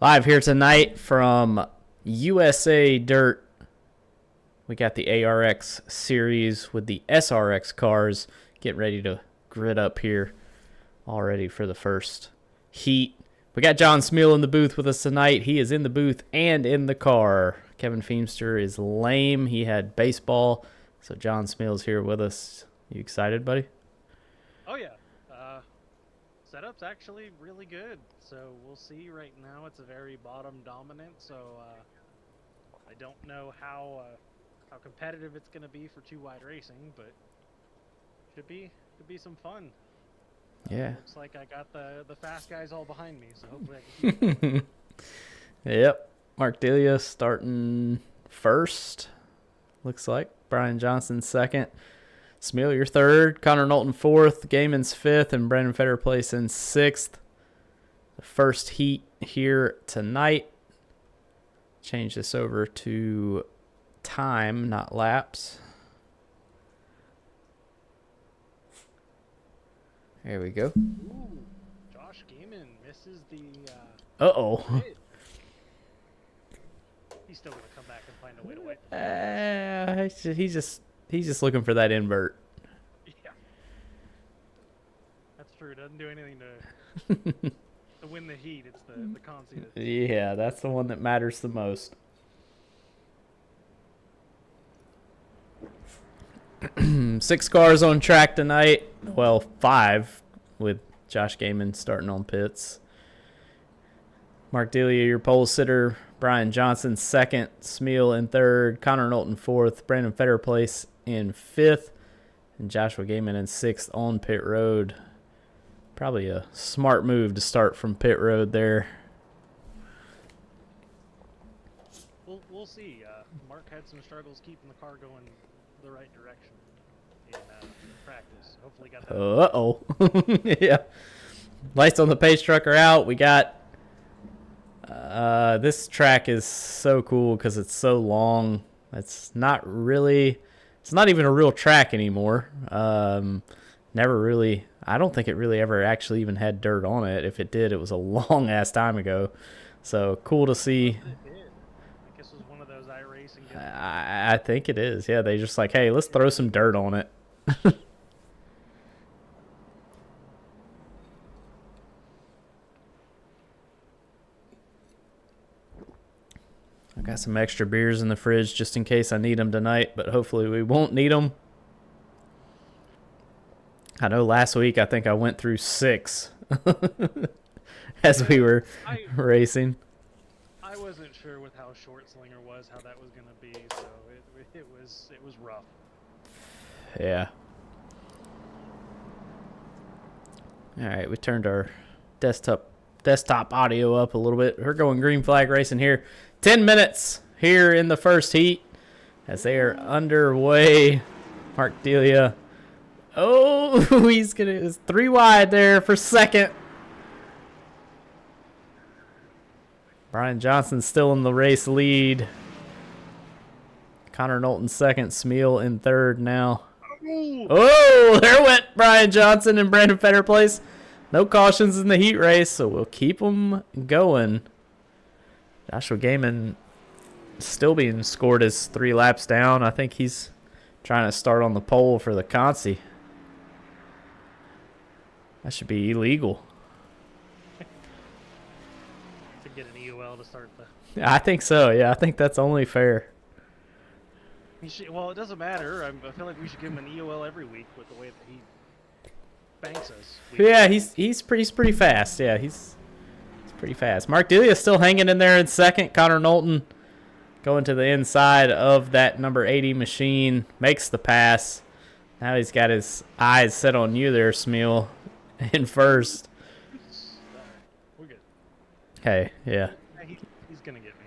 Live here tonight from USA Dirt. We got the ARX series with the SRX cars. Getting ready to grid up here already for the first heat. We got John Smeal in the booth with us tonight. He is in the booth and in the car. Kevin Feemster is lame. He had baseball. So John Smeal's here with us. You excited, buddy? Oh, yeah. Setup's actually really good. So we'll see. Right now it's a very bottom dominant. So I don't know how competitive it's going to be for two wide racing, but should be some fun. Yeah. Looks like I got the fast guys all behind me, so hopefully I can keep it. Yep. Mark Delia starting first. Looks like Brian Johnson second. Smeal, you're third. Connor Knowlton fourth. Gaiman's fifth. And Brandon Feder place in sixth. The first heat here tonight. Change this over to time, not laps. There we go. Ooh, Josh Gaiman misses the... Uh-oh. He's still going to come back and find a way to win. He's just looking for that invert. Yeah. That's true. It doesn't do anything to win the heat. It's the conceit. Yeah, that's the one that matters the most. Six cars on track tonight. Well, five with Josh Gaiman starting on pits. Mark Delia, your pole sitter. Brian Johnson second. Smeal in third. Connor Knowlton fourth. Brandon Feder place in fifth. And Joshua Gaiman in sixth on pit road. Probably a smart move to start from pit road there. We'll see. Mark had some struggles keeping the car going the right direction in practice. Hopefully got that. Yeah. Lights on the pace truck are out. We got this track is so cool because it's so long. It's not even a real track anymore. Never really, I don't think it really ever actually even had dirt on it. If it did, it was a long ass time ago. So cool to see. I guess it was one of those iRacing. I think it is. Yeah, they just like, hey, let's throw some dirt on it. I got some extra beers in the fridge just in case I need them tonight, but hopefully we won't need them. I know last week I think I went through 6 as we were racing. I wasn't sure with how short Slinger was, how that was going to be, so it was rough. Yeah. All right, we turned our desktop audio up a little bit. We're going green flag racing here. 10 minutes here in the first heat as they are underway. Mark Delia. Oh, it's 3 wide there for second. Brian Johnson still in the race lead. Connor Knowlton second. Smeal in third now. Oh, there went Brian Johnson and Brandon Feder place. No cautions in the heat race, so we'll keep them going. Joshua Gaiman still being scored as 3 laps down. I think he's trying to start on the pole for the Consi. That should be illegal. To get an EOL to start the... I think so, yeah. I think that's only fair. Well, it doesn't matter. I feel like we should give him an EOL every week with the way that he banks us. Yeah, he's pretty fast. Yeah, he's pretty fast. Mark Delia still hanging in there in second. Connor Knowlton going to the inside of that number 80 machine. Makes the pass. Now he's got his eyes set on you there, Smeal, in first. We're good. Hey, yeah. He's going to get me.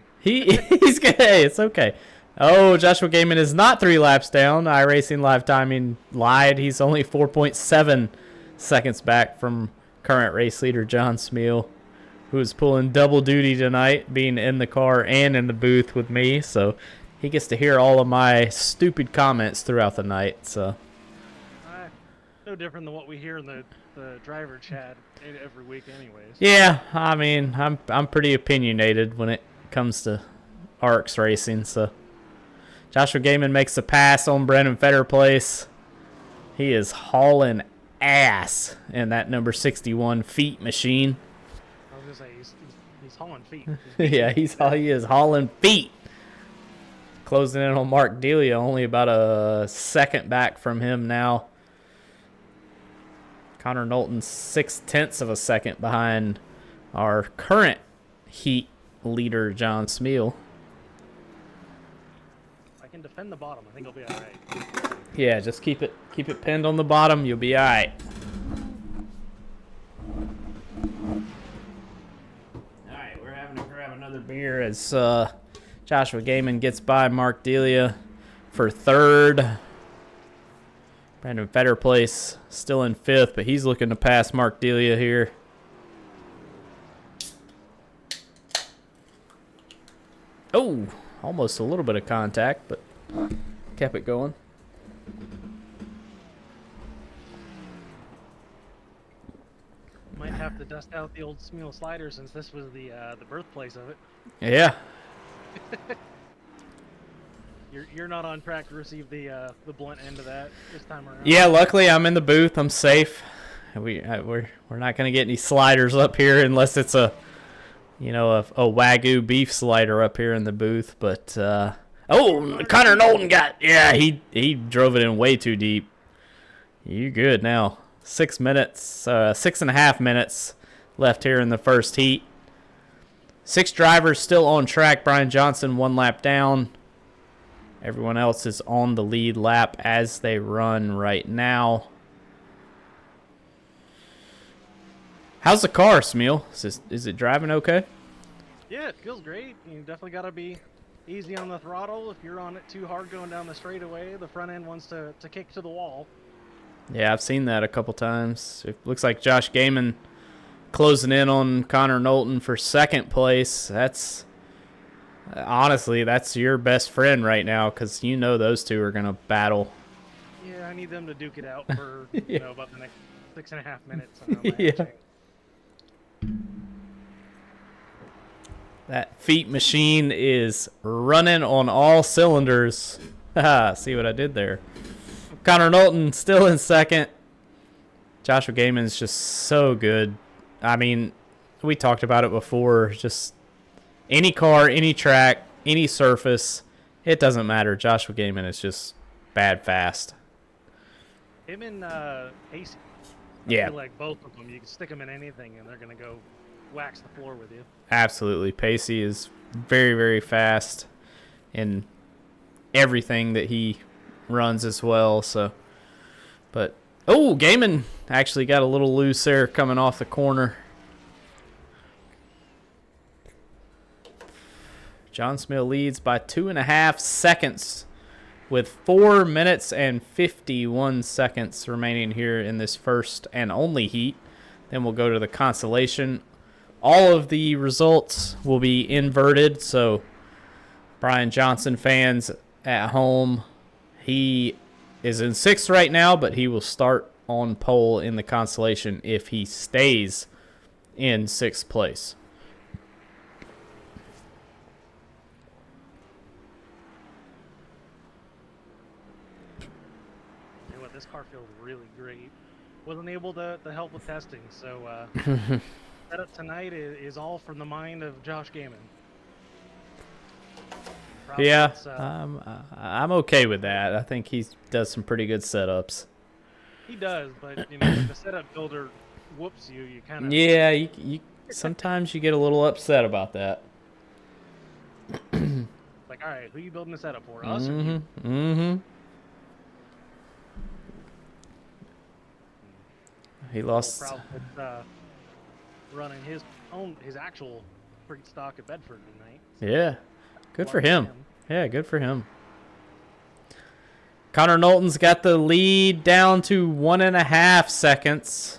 He's good. Hey, it's okay. Oh, Joshua Gaiman is not 3 laps down. iRacing Live Timing lied. He's only 4.7 seconds back from current race leader John Smeal, who is pulling double duty tonight, being in the car and in the booth with me. So he gets to hear all of my stupid comments throughout the night. So no different than what we hear in the driver chat every week, anyways. Yeah, I mean, I'm pretty opinionated when it comes to ARCS racing. So Joshua Gaiman makes a pass on Brendan Fetter place. He is hauling ass in that number 61 feet machine. I was gonna say he's hauling feet. Yeah, he is hauling feet. Closing in on Mark Delia, only about a second back from him now. Connor Knowlton's 0.6 of a second behind our current heat leader, John Smeal. I can defend the bottom. I think I'll be all right. Yeah, just keep it pinned on the bottom. You'll be all right. All right, we're having to grab another beer as Joshua Gaiman gets by Mark Delia for third. Brandon Fetter place still in fifth, but he's looking to pass Mark Delia here. Oh, almost a little bit of contact, but kept it going. Might have to dust out the old Smeal slider since this was the birthplace of it. Yeah. You're not on track to receive the blunt end of that this time around. Yeah, luckily I'm in the booth. I'm safe. We're not gonna get any sliders up here unless it's a Wagyu beef slider up here in the booth. But Connor Knowlton he drove it in way too deep. You good now? 6 minutes, 6.5 minutes left here in the first heat. 6 drivers still on track. Brian Johnson 1 lap down. Everyone else is on the lead lap as they run right now. How's the car, Smeal? Is it driving okay? Yeah, it feels great. You definitely got to be easy on the throttle. If you're on it too hard going down the straightaway, the front end wants to kick to the wall. Yeah, I've seen that a couple times. It looks like Josh Gaiman closing in on Connor Knowlton for second place. Honestly, that's your best friend right now because you know those two are going to battle. Yeah, I need them to duke it out for Yeah. about the next 6.5 minutes. And I'm Yeah. That feet machine is running on all cylinders. See what I did there. Connor Knowlton still in second. Joshua Gaiman is just so good. I mean, we talked about it before. Just any car, any track, any surface, it doesn't matter. Joshua Gaiman is just bad fast. Him and Pacey. Yeah. I feel like both of them, you can stick them in anything and they're going to go wax the floor with you. Absolutely. Pacey is very, very fast in everything that he runs as well. So, but Gaiman actually got a little loose there coming off the corner. John Smeal leads by 2.5 seconds with 4 minutes and 51 seconds remaining here in this first and only heat. Then we'll go to the consolation. All of the results will be inverted, so Brian Johnson fans at home, he is in 6th right now, but he will start on pole in the consolation if he stays in 6th place. This car feels really great. Wasn't able to help with testing, so setup tonight is all from the mind of Josh Gaiman. Yeah, I'm okay with that. I think he does some pretty good setups. He does, but if the setup builder whoops you, you kind of yeah. You sometimes you get a little upset about that. Like, all right, who are you building the setup for? Us or you? Mm-hmm. He lost. With, running his actual free stock at Bedford tonight. Yeah, good for him. Yeah, good for him. Connor Knowlton's got the lead down to 1.5 seconds.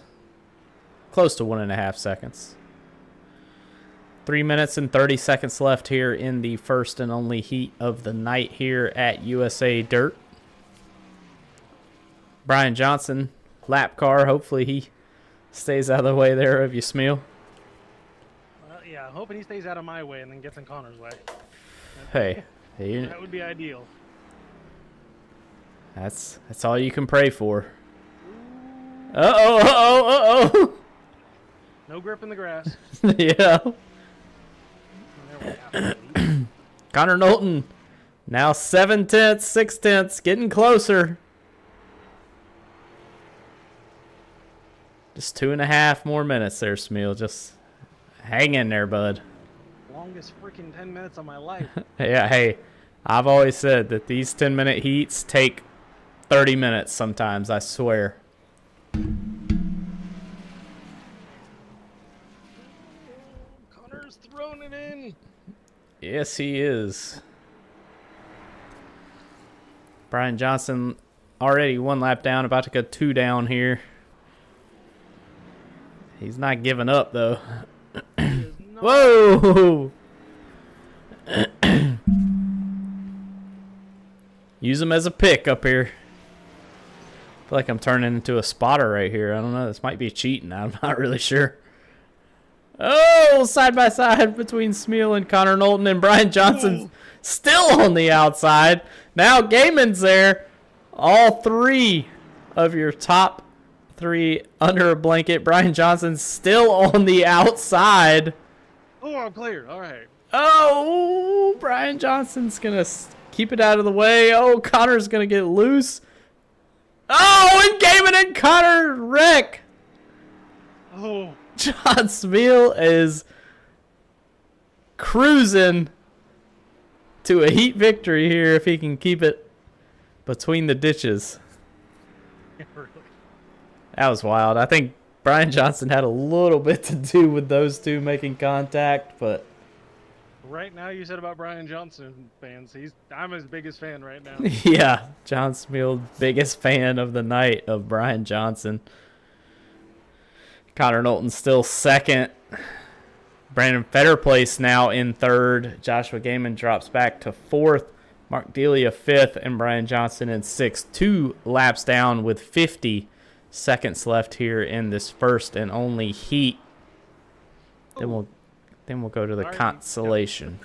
Close to 1.5 seconds. 3 minutes and 30 seconds left here in the first and only heat of the night here at USA Dirt. Brian Johnson lap car. Hopefully he stays out of the way there of you, Smeal. Yeah, I'm hoping he stays out of my way and then gets in Connor's way. Hey, That would be ideal. that's all you can pray for. Uh-oh. No grip in the grass. Yeah. Oh, there we go. Connor Knowlton, now 7/10, 6/10, getting closer. Just 2.5 more minutes there, Smeal. Just hang in there, bud. Longest freaking 10 minutes of my life. Yeah, hey, I've always said that these 10-minute heats take 30 minutes sometimes, I swear. Connor's throwing it in. Yes, he is. Brian Johnson already 1 lap down, about to go 2 down here. He's not giving up, though. Whoa! Use him as a pick up here. I feel like I'm turning into a spotter right here. I don't know. This might be cheating. I'm not really sure. Oh, side by side between Smeal and Connor Knowlton, and Brian Johnson's still on the outside. Now Gaiman's there. All 3 of your top 3 under a blanket. Brian Johnson's still on the outside. Oh, I'm clear. All right. Oh, Brian Johnson's going to keep it out of the way. Oh, Connor's going to get loose. Oh, and Gaiman and Connor wreck. Oh. John Smeal is cruising to a heat victory here if he can keep it between the ditches. Really? That was wild. I think Brian Johnson had a little bit to do with those 2 making contact, but Right now, you said about Brian Johnson fans. I'm his biggest fan right now. yeah, John Smeal, biggest fan of the night of Brian Johnson. Connor Knowlton still 2nd. Brandon Fetterplace now in 3rd. Joshua Gaiman drops back to 4th. Mark Delia 5th, and Brian Johnson in 6th. 2 laps down with 50 seconds left here in this first and only heat. Then we'll go to the consolation.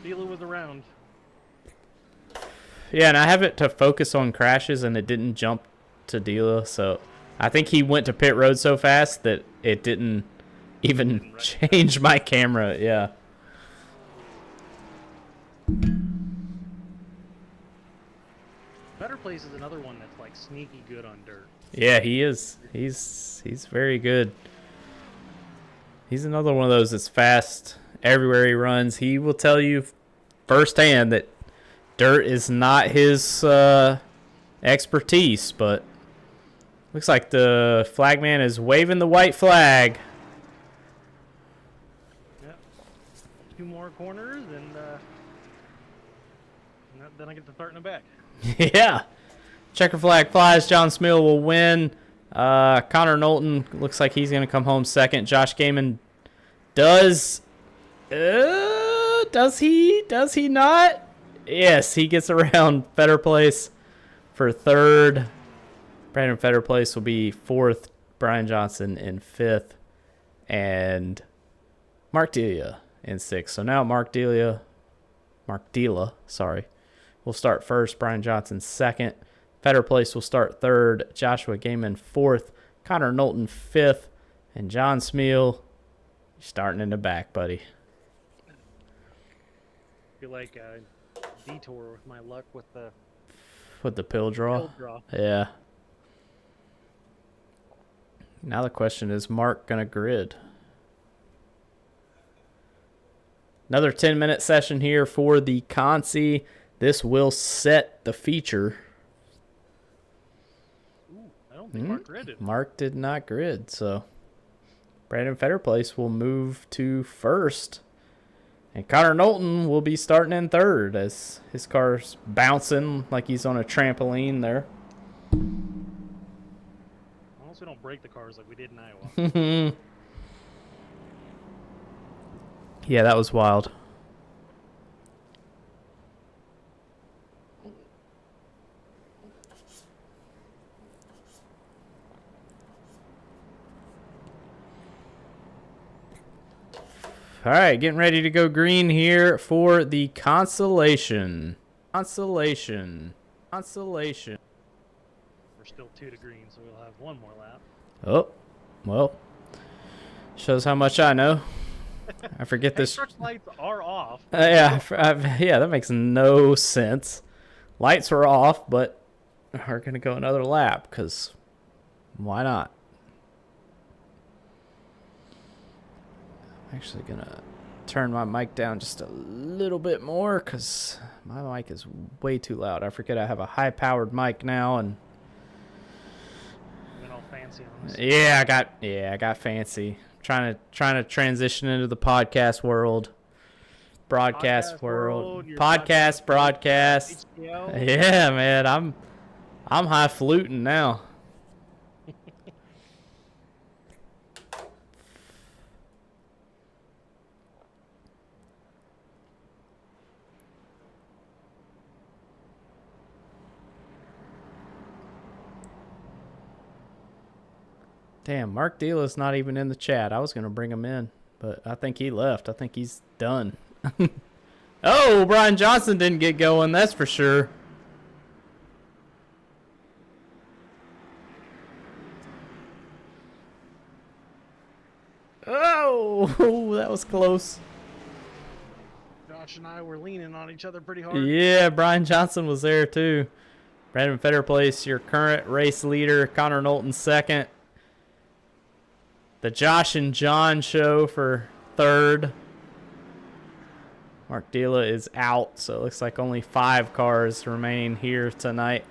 Delia was around. Yeah, and I have it to focus on crashes, and it didn't jump to Delia, so I think he went to pit road so fast that it didn't even change my camera. Yeah. Better Place is another one that's like sneaky good on dirt. Yeah, he is. He's very good. He's another one of those that's fast everywhere he runs. He will tell you firsthand that dirt is not his expertise, but looks like the flagman is waving the white flag. Yep. 2 more corners, and then I get to start in the back. Yeah. Checker flag flies. John Smeal will win. Connor Knowlton looks like he's going to come home 2nd. Josh Gaiman does he not? Yes, he gets around Fetterplace for 3rd. Brandon Fetterplace will be 4th. Brian Johnson in 5th. And Mark Delia in 6th. So now Mark Delia, will start 1st. Brian Johnson 2nd. Fetterplace will start 3rd. Joshua Gaiman 4th. Connor Knowlton 5th. And John Smeal, you're starting in the back, buddy. I feel like a detour with my luck with the pill draw. Pill draw. Yeah. Now the question is, Mark gonna grid? Another 10-minute session here for the Consi. This will set the feature. Ooh, I don't think Mark gridded. Mark did not grid, so Brandon Fetterplace will move to 1st. And Connor Knowlton will be starting in 3rd as his car's bouncing like he's on a trampoline there. As long as we don't break the cars like we did in Iowa. Yeah, that was wild. All right, getting ready to go green here for the consolation. Consolation. Consolation. We're still 2 to green, so we'll have 1 more lap. Oh, well, shows how much I know. I forget this. Truck lights are off. Yeah, yeah, that makes no sense. Lights are off, but we're going to go another lap because why not? I'm actually going to turn my mic down just a little bit more because my mic is way too loud. I forget I have a high-powered mic now, and Went all fancy on us. yeah, I got fancy. Trying to transition into the podcast world. Broadcast world. Podcast, broadcast. HBO. Yeah, man, I'm highfalutin now. Damn, Mark Deala's not even in the chat. I was going to bring him in, but I think he left. I think he's done. Oh, Brian Johnson didn't get going, that's for sure. Oh, that was close. Josh and I were leaning on each other pretty hard. Yeah, Brian Johnson was there too. Brandon Fetterplace, your current race leader. Connor Knowlton second. The Josh and John show for third. Mark Deala is out, so it looks like only 5 cars remain here tonight.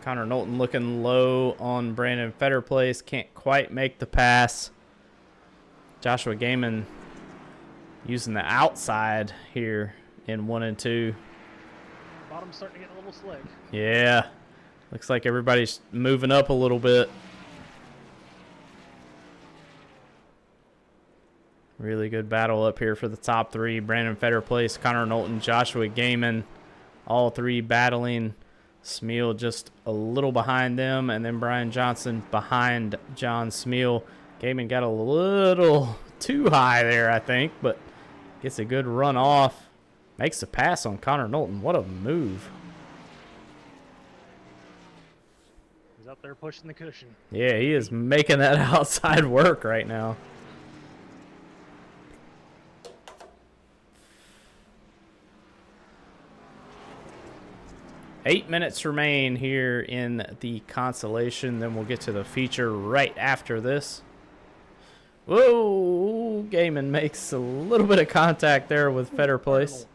Connor Knowlton looking low on Brandon Fetterplace. Can't quite make the pass. Joshua Gaiman using the outside here in 1 and 2. Bottom's starting to get a little slick. Yeah. Looks like everybody's moving up a little bit. Really good battle up here for the top 3. Brandon Fetterplace, Connor Knowlton, Joshua Gaiman. All 3 battling. Smeal just a little behind them. And then Brian Johnson behind John Smeal. Gaiman got a little too high there, I think. But gets a good run off. Makes a pass on Connor Knowlton. What a move. He's up there pushing the cushion. Yeah, he is making that outside work right now. Eight minutes remain here in the consolation. Then we'll get to the feature right after this. Whoa! Gaiman makes a little bit of contact there with Fetterplace.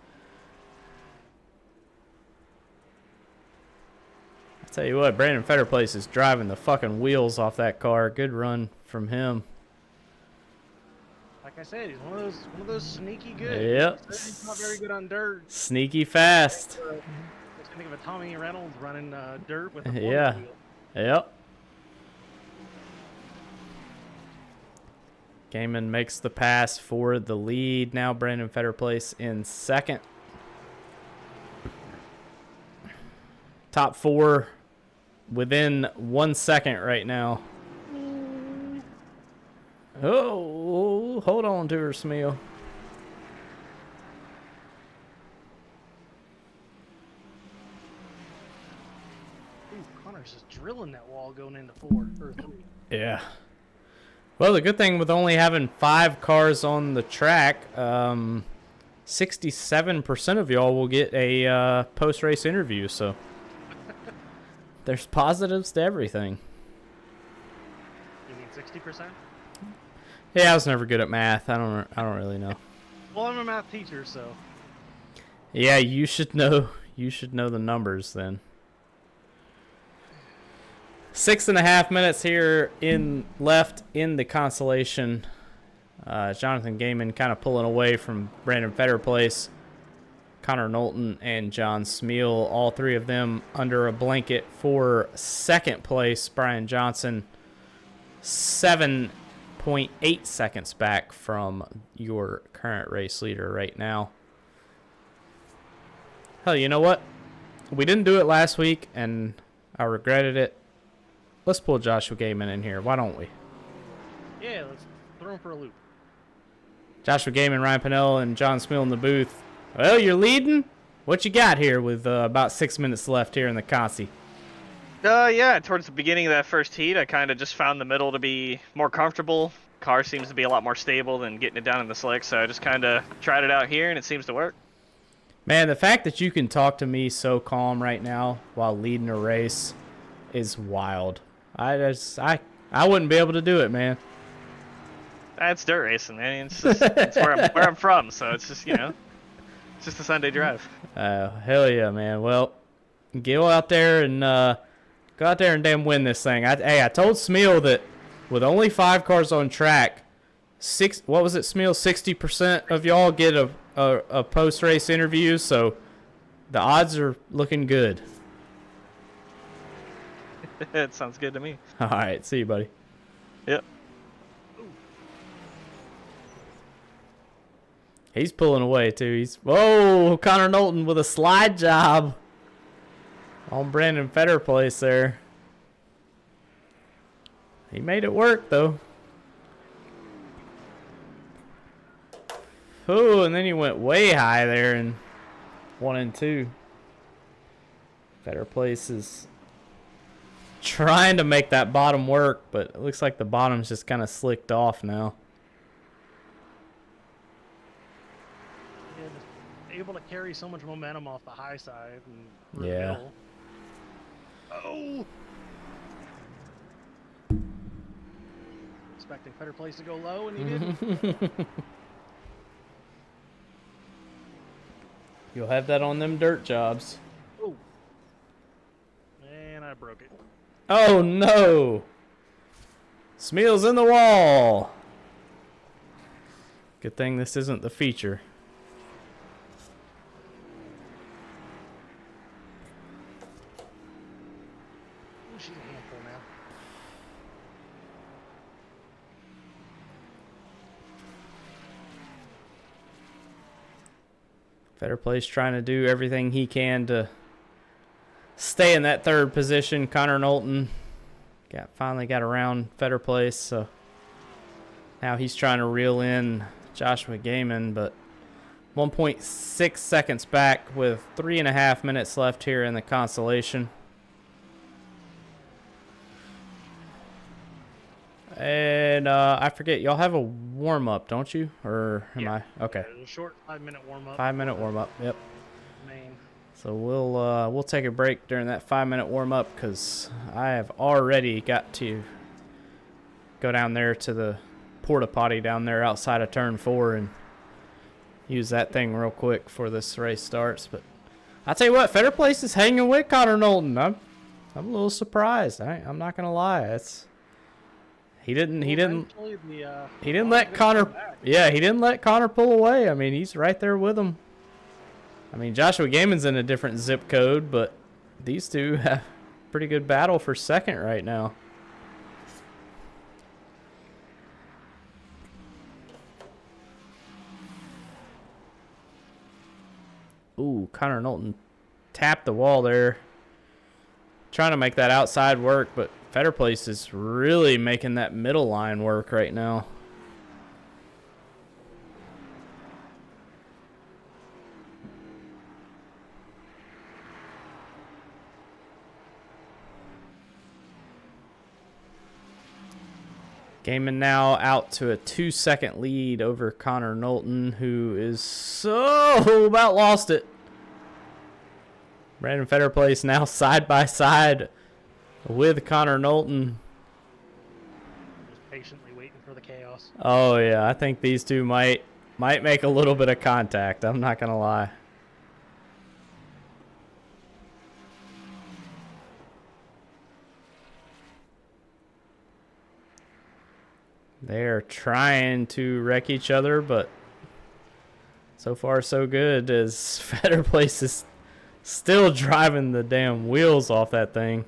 I tell you what, Brandon Fetterplace is driving the fucking wheels off that car. Good run from him. Like I said, he's one of those sneaky good. Yep. He's not very good on dirt. Sneaky fast. I think of a Tommy Reynolds running dirt with a Yeah. wheel. Yep. Gaiman makes the pass for the lead. Now Brandon Fetterplace in second. Top 4 within 1 second right now. Oh, hold on to her, Smeal. Ooh, Connor's just drilling that wall going into 4 or 3. Yeah. Well, the good thing with only having 5 cars on the track, 67% of y'all will get a post-race interview, so there's positives to everything. You mean 60%? Yeah, I was never good at math. I don't really know. Well, I'm a math teacher, so. Yeah, you should know. You should know the numbers then. 6.5 minutes here left in the consolation. Jonathan Gaiman kind of pulling away from Brandon Fetterplace. Connor Knowlton and John Smeal, all 3 of them under a blanket for second place. Brian Johnson, 7.8 seconds back from your current race leader right now. Hell, you know what? We didn't do it last week, and I regretted it. Let's pull Joshua Gaiman in here. Why don't we? Yeah, let's throw him for a loop. Joshua Gaiman, Ryan Pinnell, and John Smill in the booth. Well, you're leading? What you got here with about 6 minutes left here in the Consi? Yeah, towards the beginning of that first heat, I kind of just found the middle to be more comfortable. Car seems to be a lot more stable than getting it down in the slick, so I just kind of tried it out here, and it seems to work. Man, the fact that you can talk to me so calm right now while leading a race is wild. I wouldn't be able to do it, man. That's dirt racing, man. It's where I'm from, so it's just, it's just a Sunday drive. Hell yeah, man. Well, go out there and damn win this thing. I told Smeal that with only 5 cars on track, what was it, Smeal? 60% of y'all get a post-race interview, so the odds are looking good. It sounds good to me. All right, see you, buddy. Yep. He's pulling away, too. Whoa, Connor Knowlton with a slide job on Brandon Fetter place there. He made it work, though. Oh, and then he went way high there in 1 and 2. Fetter place is trying to make that bottom work, but it looks like the bottom's just kind of slicked off now. Yeah, just able to carry so much momentum off the high side. And Yeah. middle. Oh! Expecting Fetter place to go low, and he didn't. You'll have that on them dirt jobs. Oh. And I broke it. Oh no! Smeal's in the wall. Good thing this isn't the feature. Ooh, she's a handful now. Fetter place trying to do everything he can to stay in that 3rd position. Connor Knowlton finally got around Fetter place, so now he's trying to reel in Joshua Gaiman, but 1.6 seconds back with 3.5 minutes left here in the consolation. And I forget, y'all have a warm-up, don't you? Or am I? Okay. Yeah, a short 5-minute warm-up. 5-minute warm-up, yep. Main. So we'll take a break during that 5-minute warm-up because I have already got to go down there to the porta potty down there outside of turn 4 and use that thing real quick before this race starts. But I tell you what, Fetter Place is hanging with Connor Knowlton. I'm a little surprised. I'm not gonna lie. He didn't let Connor. Yeah, he didn't let Connor pull away. I mean, he's right there with him. I mean, Joshua Gaiman's in a different zip code, but these two have pretty good battle for second right now. Ooh, Connor Knowlton tapped the wall there. Trying to make that outside work, but Fetter Place is really making that middle line work right now. Gaiman now out to a 2-second lead over Connor Knowlton, who is so about lost it. Brandon Fetter Place now side by side with Connor Knowlton. Just patiently waiting for the chaos. Oh yeah, I think these two might make a little bit of contact. I'm not gonna lie. They're trying to wreck each other, but so far so good, as Fetter Place is still driving the damn wheels off that thing.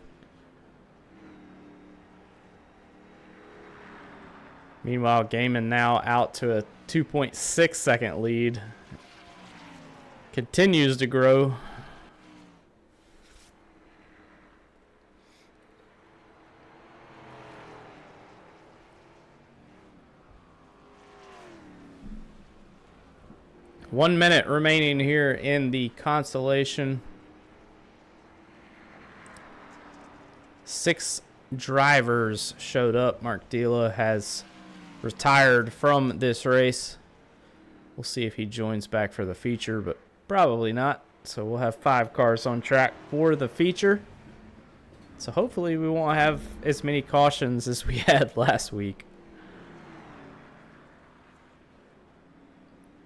Meanwhile, Gaiman now out to a 2.6 second lead. Continues to grow. 1 minute remaining here in the Constellation. 6 drivers showed up. Mark Dila has retired from this race. We'll see if he joins back for the feature, but probably not. So we'll have 5 cars on track for the feature. So hopefully we won't have as many cautions as we had last week.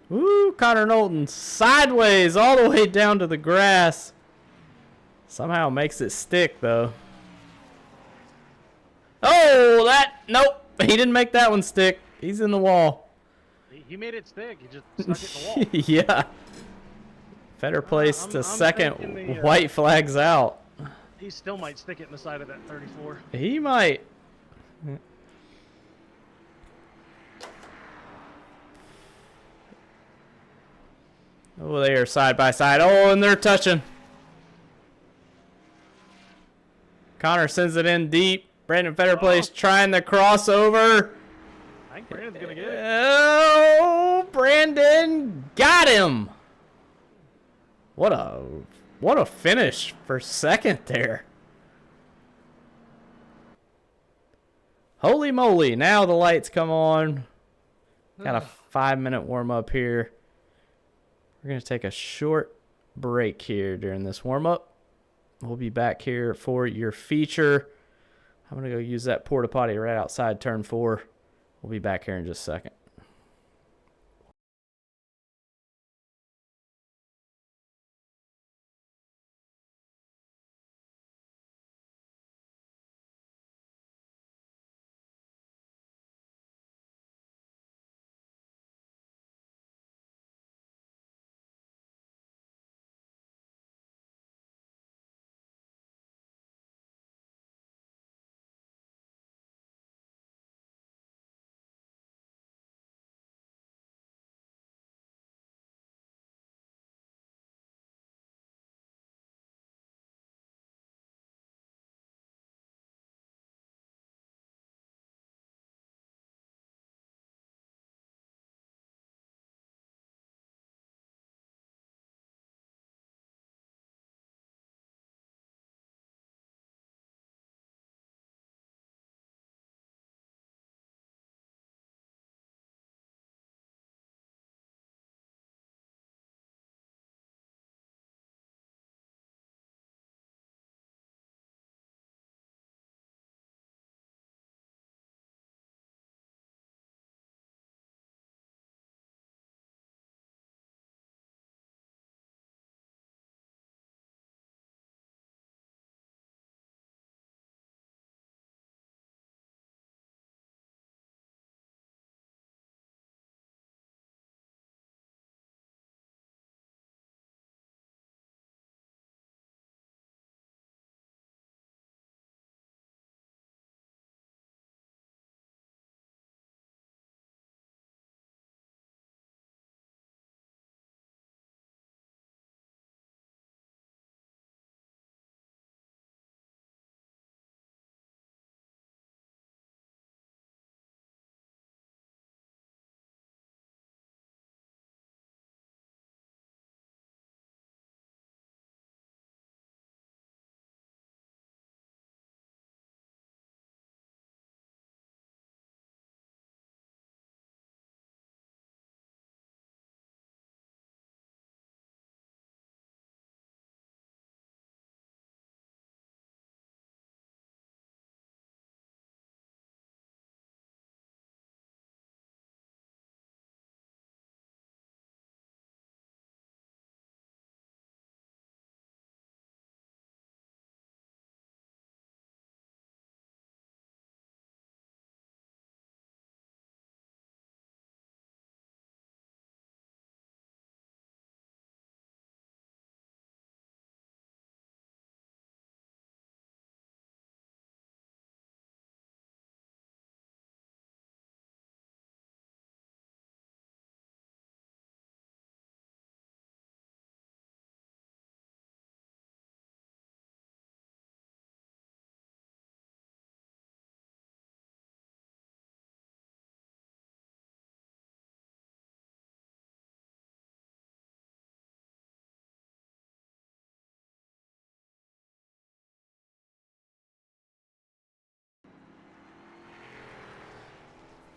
Woo, Connor Knowlton sideways all the way down to the grass. Somehow makes it stick though. Oh, nope. He didn't make that one stick. He's in the wall. He made it stick. He just stuck it in the wall. Yeah. Better place to I'm second. thinking the, White flags out. He still might stick it in the side of that 34. He might. Oh, they are side by side. Oh, and they're touching. Connor sends it in deep. Brandon Fetterplace trying the crossover. I think Brandon's gonna get it. Oh, Brandon got him. What a finish for second there. Holy moly, now the lights come on. Got a 5-minute warm up here. We're going to take a short break here during this warm up. We'll be back here for your feature. I'm going to go use that porta potty right outside turn 4. We'll be back here in just a second.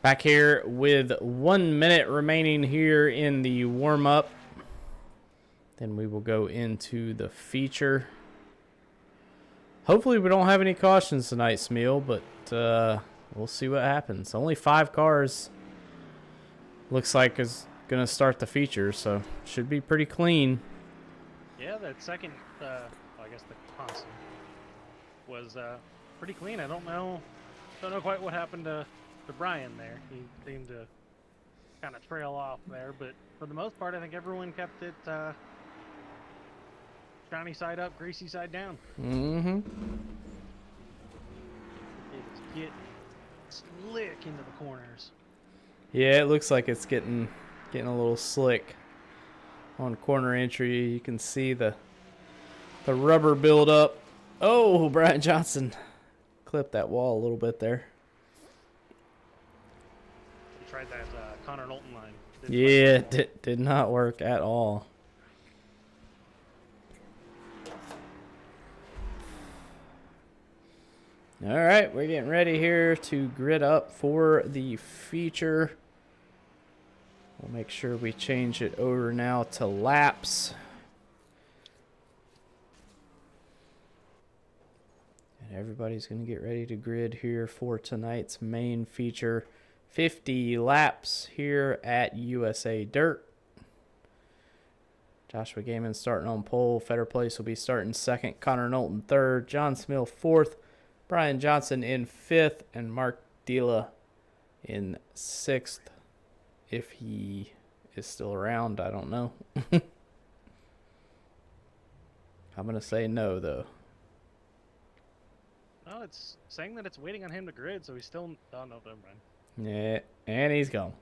Back here with 1 minute remaining here in the warm-up. Then we will go into the feature. Hopefully we don't have any cautions tonight, Smeal, but we'll see what happens. Only 5 cars looks like is going to start the feature, so should be pretty clean. Yeah, that second, I guess the console was pretty clean. I don't know quite what happened to Brian there. He seemed to kind of trail off there, but for the most part, I think everyone kept it shiny side up, greasy side down. Mm-hmm. It's get slick into the corners. Yeah, it looks like it's getting a little slick on corner entry. You can see the rubber build up. Oh, Brian Johnson clipped that wall a little bit there. He tried that Connor Knowlton line. Yeah, did not work at all. All right, we're getting ready here to grid up for the feature. We'll make sure we change it over now to laps. And everybody's going to get ready to grid here for tonight's main feature. 50 laps here at USA Dirt. Joshua Gaiman starting on pole. Fetter Place will be starting second. Connor Knowlton third. John Smill fourth. Brian Johnson in fifth. And Mark Dila in sixth. If he is still around, I don't know. I'm going to say no, though. Oh, it's saying that it's waiting on him to grid, so he's still... Oh, no, never mind. Yeah, and he's gone.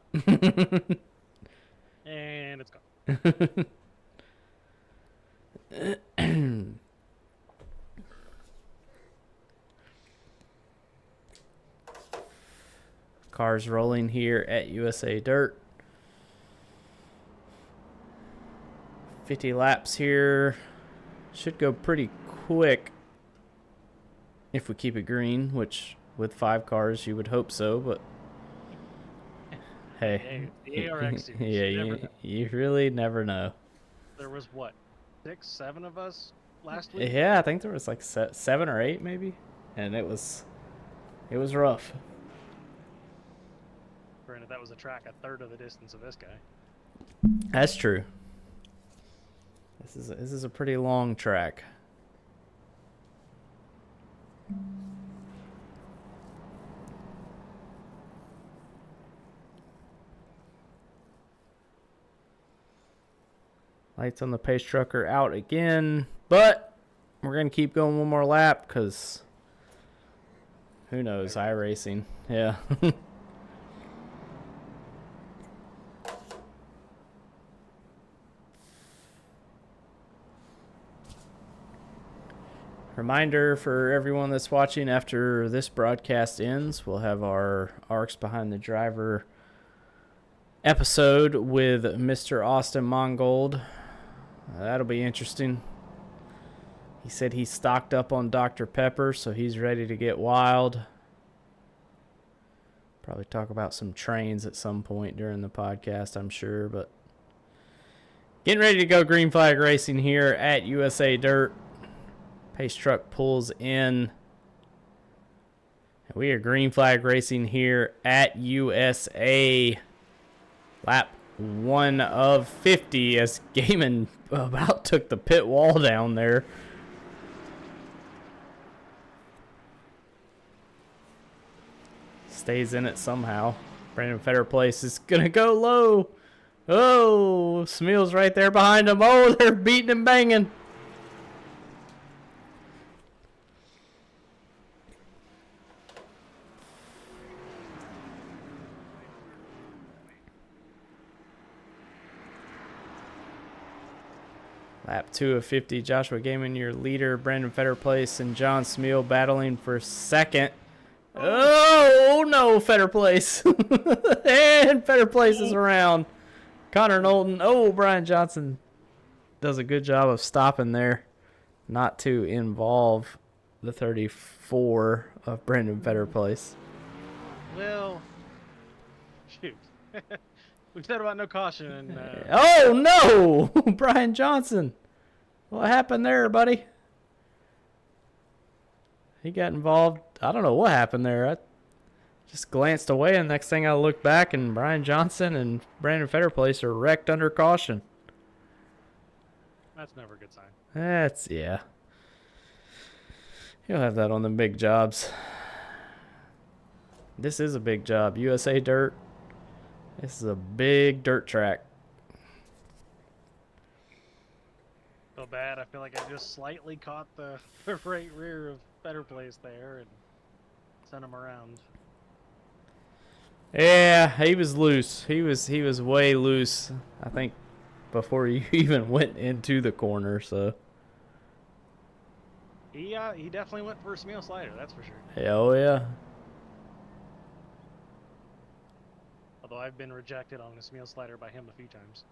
And it's gone. Cars rolling here at USA Dirt. 50 laps here. Should go pretty quick if we keep it green, which with 5 cars you would hope so, but hey, the ARX series, yeah, you really never know. There was what, 6, 7 of us last week? Yeah, I think there was like 7 or 8 maybe, and it was rough. Granted, that was a track a third of the distance of this guy. That's true. This is a pretty long track. Lights on the pace truck are out again, but we're going to keep going one more lap because who knows, iRacing. Yeah. Reminder for everyone that's watching, after this broadcast ends, we'll have our ARCS Behind the Driver episode with Mr. Austin Mongold. That'll be interesting. He said he's stocked up on Dr. Pepper, so he's ready to get wild. Probably talk about some trains at some point during the podcast, I'm sure. But getting ready to go green flag racing here at USA Dirt. Pace truck pulls in. We are green flag racing here at USA. Lap 1 of 50 as Gaiman about took the pit wall down there. Stays in it somehow. Brandon Fetter Place is going to go low. Oh, Smeal's right there behind him. Oh, they're beating and banging. Lap 2 of 50, Joshua Gaiman, your leader. Brandon Fetter Place and John Smeal battling for second. Oh, no, Fetter Place. And Fetter Place is around. Connor Knowlton. Oh, Brian Johnson does a good job of stopping there, not to involve the 34 of Brandon Fetter Place. Well, We said about no caution. And, Oh no, Brian Johnson. What happened there, buddy? He got involved. I don't know what happened there. I just glanced away, and next thing I looked back, and Brian Johnson and Brandon Fetterplace are wrecked under caution. that's never a good sign. That's, yeah. You'll have that on the big jobs. This is a big job. USA Dirt. This is a big dirt track. Feel bad. I feel like I just slightly caught the right rear of Better Place there and sent him around. Yeah, he was loose. He was way loose. I think before you even went into the corner. So He definitely went for a Smeel slider. That's for sure. hell yeah. Although I've been rejected on a Smeel slider by him a few times.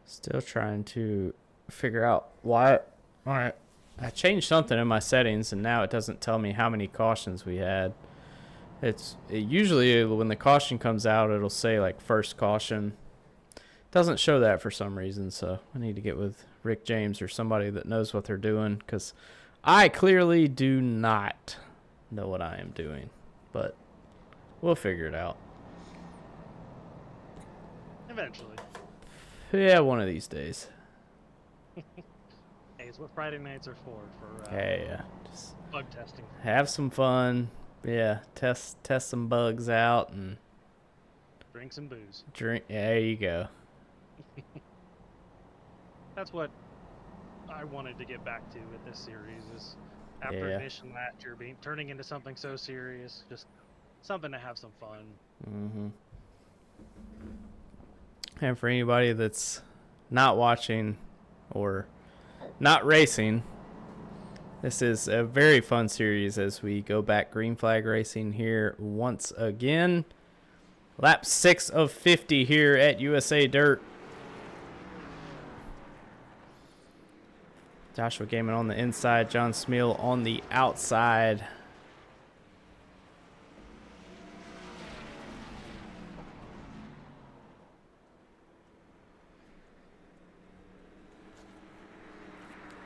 Still trying to figure out why. All right, I changed something in my settings, and now it doesn't tell me how many cautions we had. It usually when the caution comes out, it'll say like first caution. Doesn't show that for some reason, so I need to get with Rick James or somebody that knows what they're doing, because I clearly do not know what I am doing, but we'll figure it out. Eventually. Yeah, one of these days. Hey, it's what Friday nights are for Hey, yeah, just bug testing. have some fun. Yeah, test some bugs out and Drink some booze. drink. Yeah, there you go. That's what I wanted to get back to with this series is after Yeah. finishing last year turning into something so serious, just something to have some fun. Mm-hmm. And for anybody that's not watching or not racing, this is a very fun series as we go back green flag racing here once again. Lap 6 of 50 here at USA Dirt. Joshua Gaiman on the inside, John Smeel on the outside.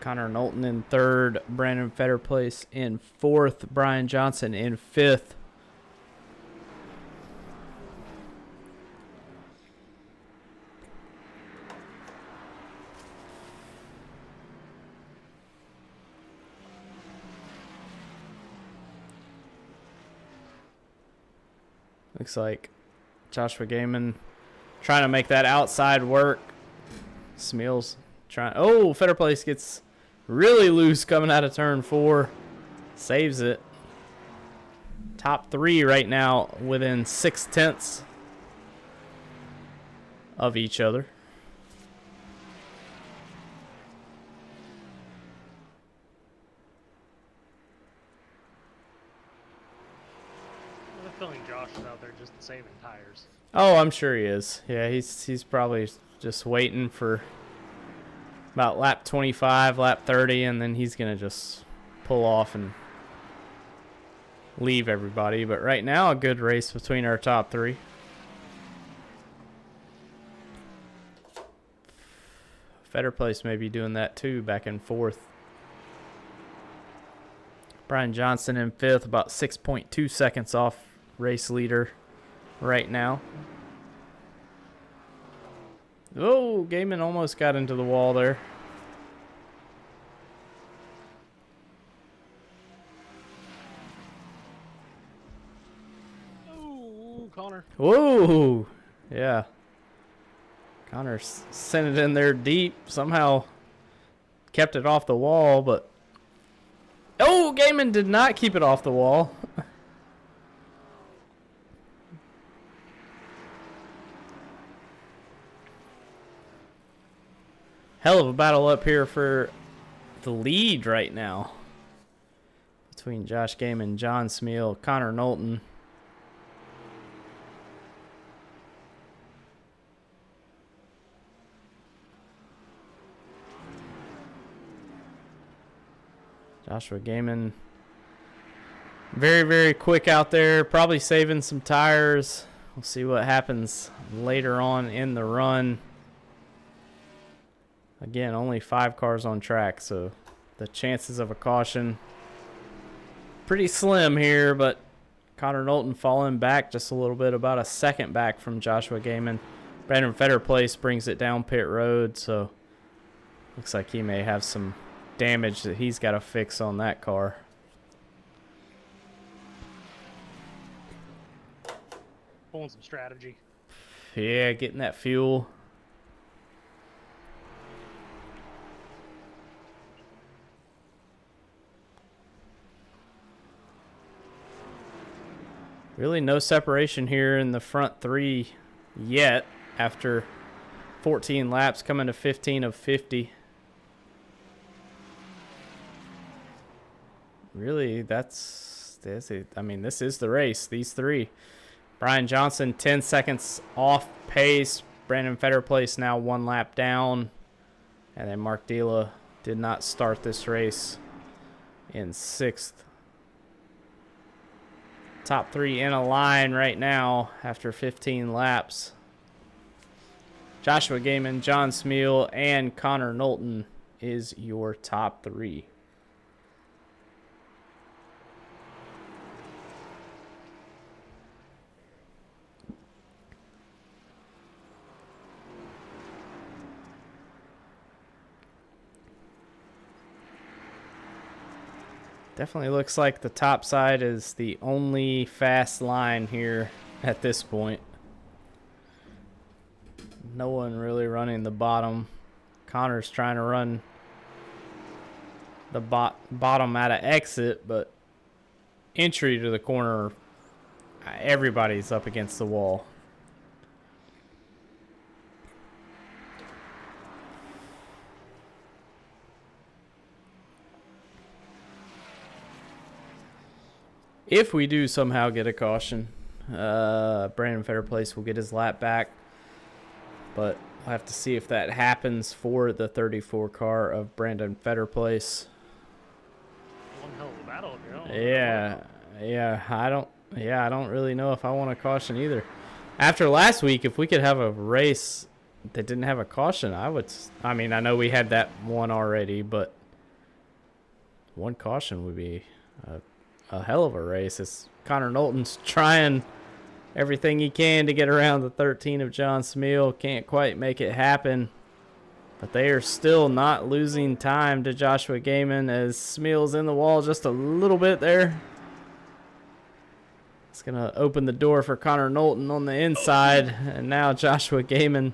Connor Knowlton in third, Brandon Fetterplace in fourth, Brian Johnson in fifth. Looks like Joshua Gaiman trying to make that outside work. Smeals trying. Oh, Fetterplace gets really loose coming out of turn 4. Saves it. Top 3 right now within 0.6 of each other. I have a feeling Josh is out there just saving tires. Oh, I'm sure he is. Yeah, he's probably just waiting for about lap 25, lap 30, and then he's going to just pull off and leave everybody. But right now, a good race between our top 3. Fetterplace may be doing that too, back and forth. Brian Johnson in 5th, about 6.2 seconds off race leader right now. Oh, Gaiman almost got into the wall there. Ooh, Connor. Whoa! Yeah. Connor sent it in there deep. Somehow kept it off the wall, but... Oh, Gaiman did not keep it off the wall. Hell of a battle up here for the lead right now. Between Josh Gaiman, John Smeel, Connor Knowlton. Joshua Gaiman, very, very quick out there, probably saving some tires. We'll see what happens later on in the run. Again, only 5 cars on track, so the chances of a caution pretty slim here, but Connor Knowlton falling back just a little bit, about a second back from Joshua Gaiman. Brandon Fetterplace brings it down pit road, so looks like he may have some damage that he's got to fix on that car. Pulling some strategy. Yeah, getting that fuel. Really no separation here in the front 3 yet after 14 laps, coming to 15 of 50. Really, that's it. I mean, this is the race, these 3. Brian Johnson 10 seconds off pace. Brandon Fetterplace now 1 lap down. And then Mark Dela did not start this race in 6th. Top 3 in a line right now after 15 laps. Joshua Gaiman, John Smeal, and Connor Knowlton is your top 3. Definitely looks like the top side is the only fast line here at this point. No one really running the bottom. Connor's trying to run the bottom out of exit, but entry to the corner, everybody's up against the wall. If we do somehow get a caution, Brandon Fetterplace will get his lap back. But we'll have to see if that happens for the 34 car of Brandon Fetterplace. One hell of a battle if I don't really know if I want a caution either. After last week, if we could have a race that didn't have a caution, I mean, I know we had that one already, but one caution would be a hell of a race. It's Connor Knowlton's trying everything he can to get around the 13 of John Smeal. Can't quite make it happen. But they are still not losing time to Joshua Gaiman as Smeal's in the wall just a little bit there. It's going to open the door for Connor Knowlton on the inside. And now Joshua Gaiman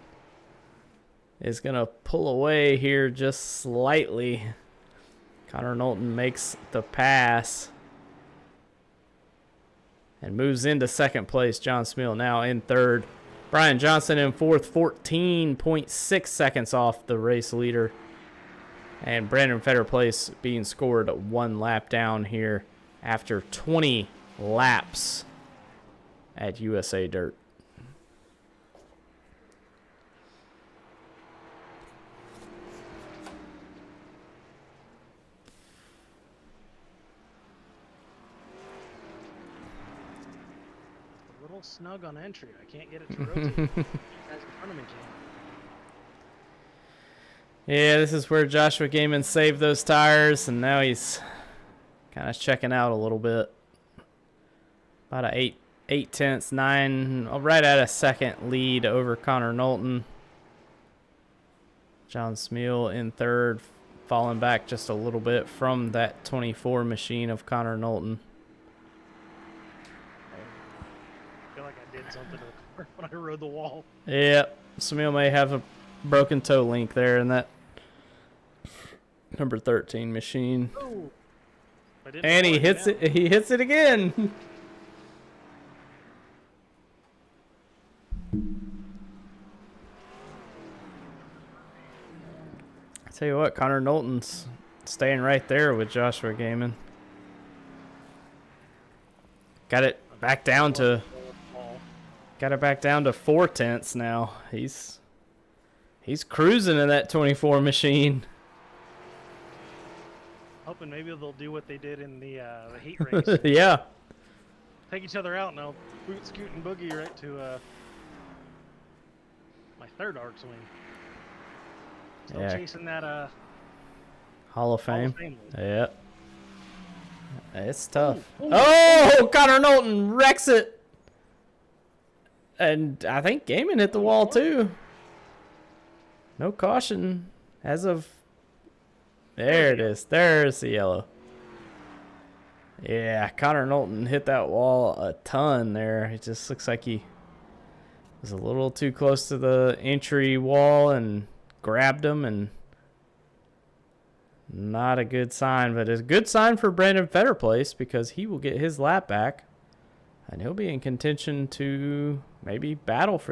is going to pull away here just slightly. Connor Knowlton makes the pass and moves into second place. John Smeal now in third. Brian Johnson in fourth, 14.6 seconds off the race leader. And Brandon Fetterplace being scored 1 lap down here after 20 laps at USA Dirt. Snug on entry. I can't get it to rotate. You guys in front of me can. Yeah, this is where Joshua Gaiman saved those tires, and now he's kind of checking out a little bit. About a 8 tenths, 9, right at a second lead over Connor Knowlton. John Smeal in third, falling back just a little bit from that 24 machine of Connor Knowlton. Something when I rode the wall. Yeah, Smeal may have a broken toe link there in that number 13 machine. Oh, and he hits it. He hits it again. I tell you what, Connor Knowlton's staying right there with Joshua Gaiman. Got it back down to. Got it back down to 4 tenths now. He's cruising in that 24 machine. hoping maybe they'll do what they did in the heat race. Yeah. Take each other out, and I'll boot, scoot, and boogie right to my third ARCS win. Still Yeah. chasing that Hall of Hall Fame. of Fame list. Yeah. It's tough. Ooh, ooh. Oh, Connor Knowlton wrecks it. And I think Gaiman hit the wall too. No caution as of. There it is. There's the yellow. Yeah, Connor Knowlton hit that wall a ton there. It just looks like he was a little too close to the entry wall and grabbed him, and not a good sign, but it's a good sign for Brandon Fetterplace because he will get his lap back and he'll be in contention to maybe battle for